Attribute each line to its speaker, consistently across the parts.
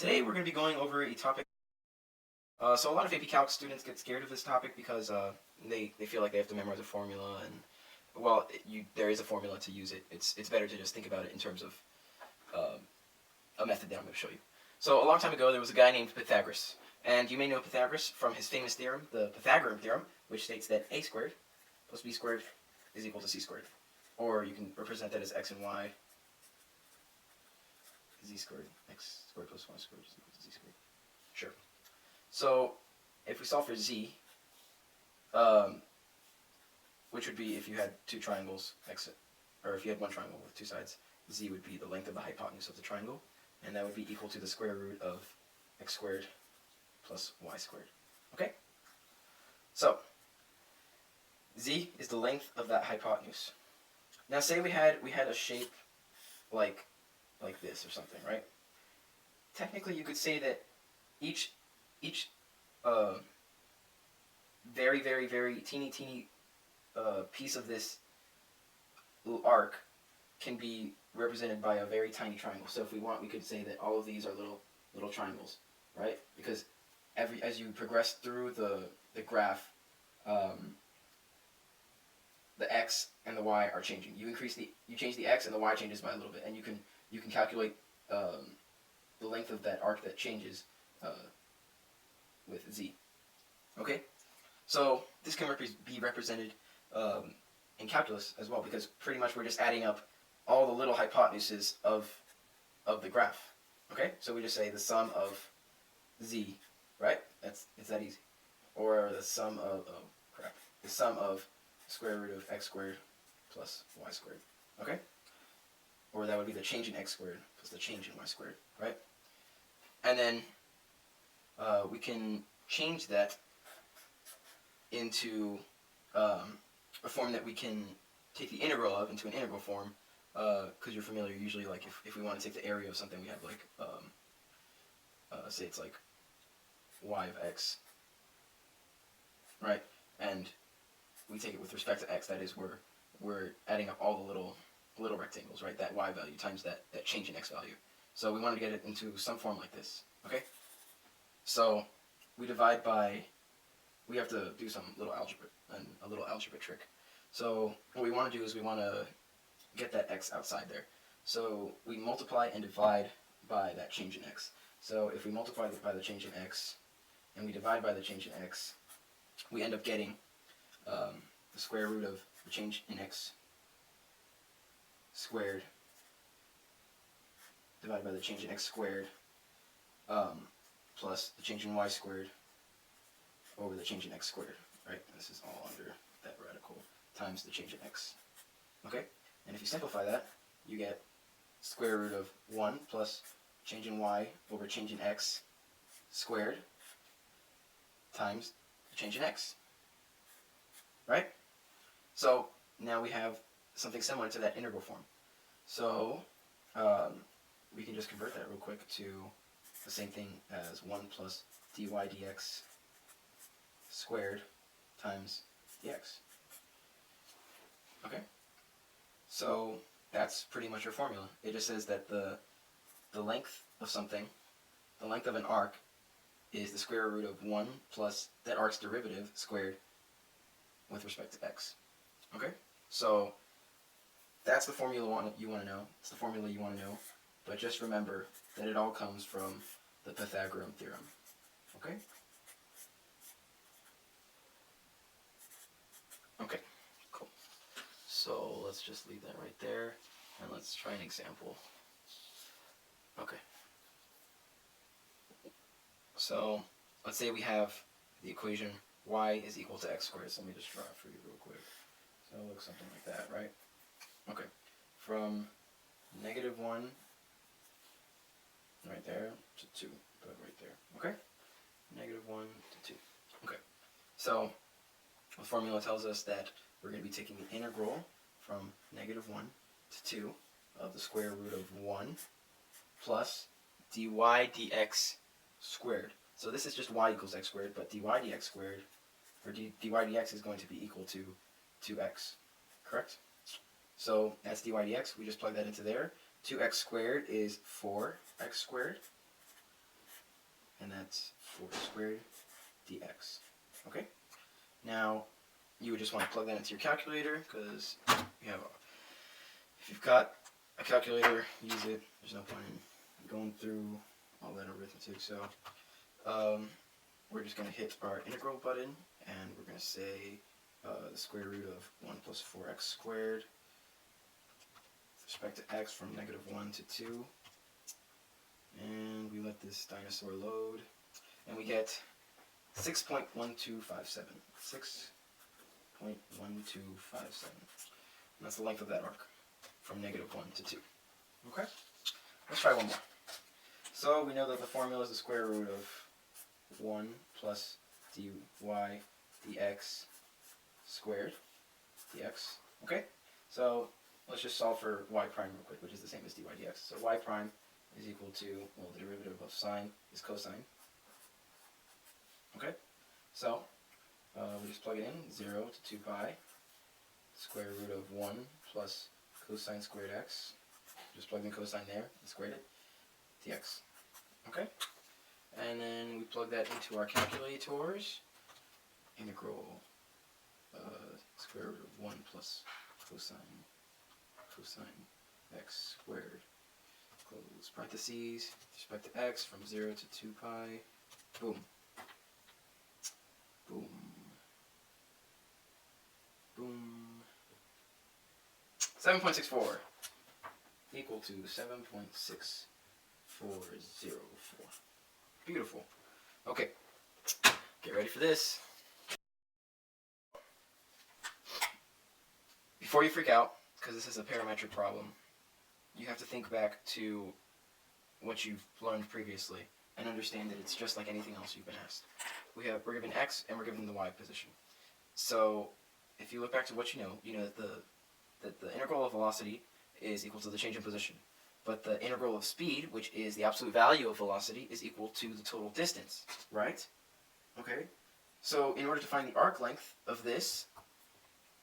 Speaker 1: Today we're going to be going over a topic. So a lot of AP Calc students get scared of this topic because they feel like they have to memorize a formula, and well, there is a formula to use it. It's better to just think about it in terms of a method that I'm going to show you. So a long time ago there was a guy named Pythagoras, and you may know Pythagoras from his famous theorem, the Pythagorean theorem, which states that a squared plus b squared is equal to c squared, or you can represent that as x and y. Z squared, x squared plus y squared is equal to z squared. Sure. So if we solve for z, which would be if you had two triangles, or if you had one triangle with two sides, z would be the length of the hypotenuse of the triangle, and that would be equal to the square root of x squared plus y squared. Okay? So z is the length of that hypotenuse. Now say we had a shape like this or something, right? Technically you could say that each very, very, very teeny piece of this little arc can be represented by a very tiny triangle. So if we want, we could say that all of these are little triangles, right? Because as you progress through the graph, the x and the y are changing. You change the x and the y changes by a little bit, and you can calculate the length of that arc that changes with z. Okay, so this can be represented in calculus as well, because pretty much we're just adding up all the little hypotenuses of the graph. Okay, so we just say the sum of z, right? It's that easy. Or the sum of the sum of square root of x squared plus y squared. Okay, or that would be the change in x squared plus the change in y squared, right? And then we can change that into a form that we can take the integral of into an integral form, because you're familiar usually, like if we want to take the area of something, we have like say it's like y of x, right? And we take it with respect to x. That is, we're adding up all the little rectangles, right? That y value times that change in x value. So we want to get it into some form like this. Okay. So we divide by. We have to do some little algebra and a little algebra trick. So what we want to do is we want to get that x outside there. So we multiply and divide by that change in x. So if we multiply by the change in x and we divide by the change in x, we end up getting the square root of the change in x squared divided by the change in x squared plus the change in y squared over the change in x squared, right? And this is all under that radical times the change in x. Okay? And if you simplify that, you get square root of 1 plus change in y over change in x squared times the change in x. Right? So now we have something similar to that integral form. So we can just convert that real quick to the same thing as 1 plus dy dx squared times dx. Okay? So that's pretty much your formula. It just says that the length of something, the length of an arc, is the square root of 1 plus that arc's derivative squared with respect to x. Okay? So that's the formula you want to know. It's the formula you want to know. But just remember that it all comes from the Pythagorean theorem. Okay? Okay, cool. So let's just leave that right there, and let's try an example. Okay. So let's say we have the equation y is equal to x squared. So let me just draw it for you real quick. So it'll look something like that, right? Okay. From -1 right there to 2, put it right there. Okay? -1 to 2. Okay. So the formula tells us that we're going to be taking the integral from -1 to 2 of the square root of 1 plus dy dx squared. So this is just y equals x squared, but dy dx squared, or dy dx is going to be equal to 2x, correct? So that's dy dx. We just plug that into there. 2x squared is 4x squared and that's 4 squared dx. Okay? Now, you would just want to plug that into your calculator, because if you've got a calculator, use it. There's no point in going through all that arithmetic. So we're just going to hit our integral button, and we're going to say the square root of 1 plus 4x squared with respect to x from -1 to 2. And we let this dinosaur load, and we get 6.1257. 6.1257. And that's the length of that arc, from -1 to 2. Okay? Let's try one more. So we know that the formula is the square root of 1 plus dy dx squared dx. Okay? So let's just solve for y prime real quick, which is the same as dy dx. So y prime is equal to, well, the derivative of sine is cosine. Okay? So we just plug it in, 0 to 2 pi, square root of 1 plus cosine squared x. Just plug in cosine there and squared it, dx. Okay? And then we plug that into our calculators. Integral square root of 1 plus cosine x squared, close parentheses, with respect to x from 0 to 2 pi, boom, boom, boom, 7.64 equal to 7.6404. Beautiful. Okay, get ready for this. Before you freak out, because this is a parametric problem, you have to think back to what you've learned previously and understand that it's just like anything else you've been asked. We're given x and we're given the y position. So if you look back to what you know that the integral of velocity is equal to the change in position. But the integral of speed, which is the absolute value of velocity, is equal to the total distance, right? Okay? So in order to find the arc length of this,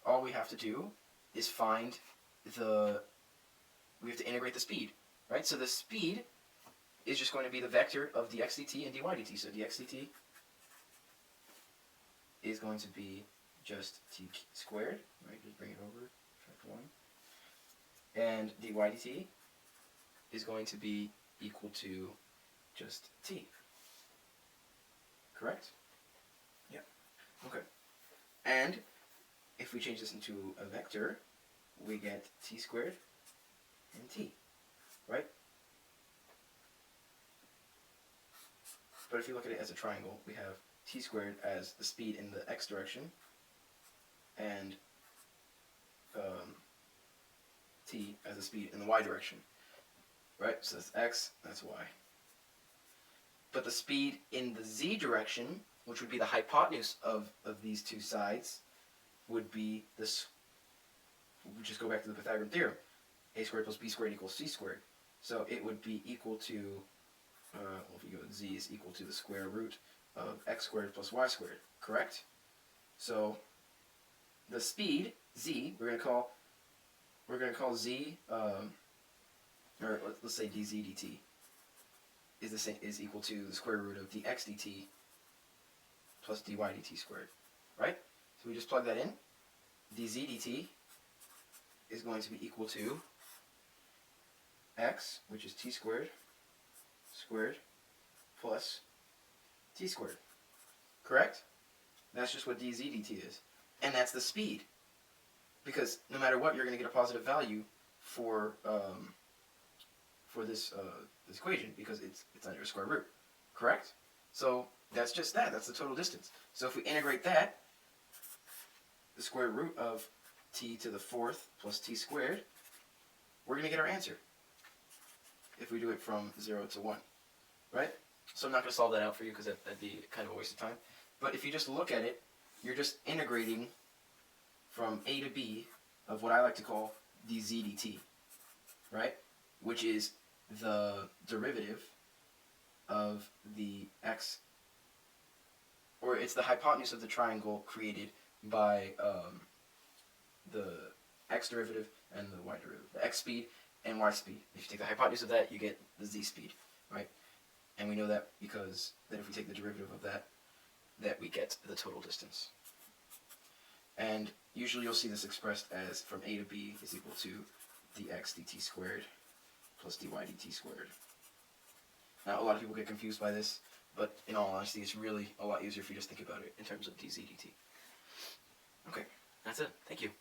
Speaker 1: all we have to do is we have to integrate the speed, right? So the speed is just going to be the vector of dx dt and dy dt. So dx dt is going to be just t squared, right? Just bring it over, track 1. And dy dt is going to be equal to just t. Correct? Yeah. Okay. And if we change this into a vector, we get t squared and t, right? But if you look at it as a triangle, we have t squared as the speed in the x direction, and t as the speed in the y direction, right? So that's x, that's y. But the speed in the z direction, which would be the hypotenuse of these two sides, would be this. We just go back to the Pythagorean theorem. A squared plus b squared equals c squared. So it would be equal to, well, if you go with z is equal to the square root of x squared plus y squared, correct? So the speed, z, we're going to call z, or let's say dz dt is equal to the square root of dx dt plus dy dt squared, right? So we just plug that in. dz dt is going to be equal to x, which is t squared, plus t squared. Correct? That's just what dz dt is. And that's the speed. Because no matter what, you're going to get a positive value for this this equation, because it's under a square root. Correct? So that's just that. That's the total distance. So if we integrate that, the square root of t to the 4th plus t squared, we're going to get our answer if we do it from 0 to 1, right? So I'm not going to solve that out for you because that'd be kind of a waste of time. But if you just look at it, you're just integrating from a to b of what I like to call dz dt, right? Which is the derivative of the x, or it's the hypotenuse of the triangle created by the x derivative and the y derivative, the x speed and y speed. If you take the hypotenuse of that, you get the z speed, right? And And we know that because that if we take the derivative of that, that we get the total distance. And usually you'll see this expressed as from a to b is equal to dx dt squared plus dy dt squared. Now, a lot of people get confused by this, but in all honesty, it's really a lot easier if you just think about it in terms of dz dt. Okay, that's it. Thank you.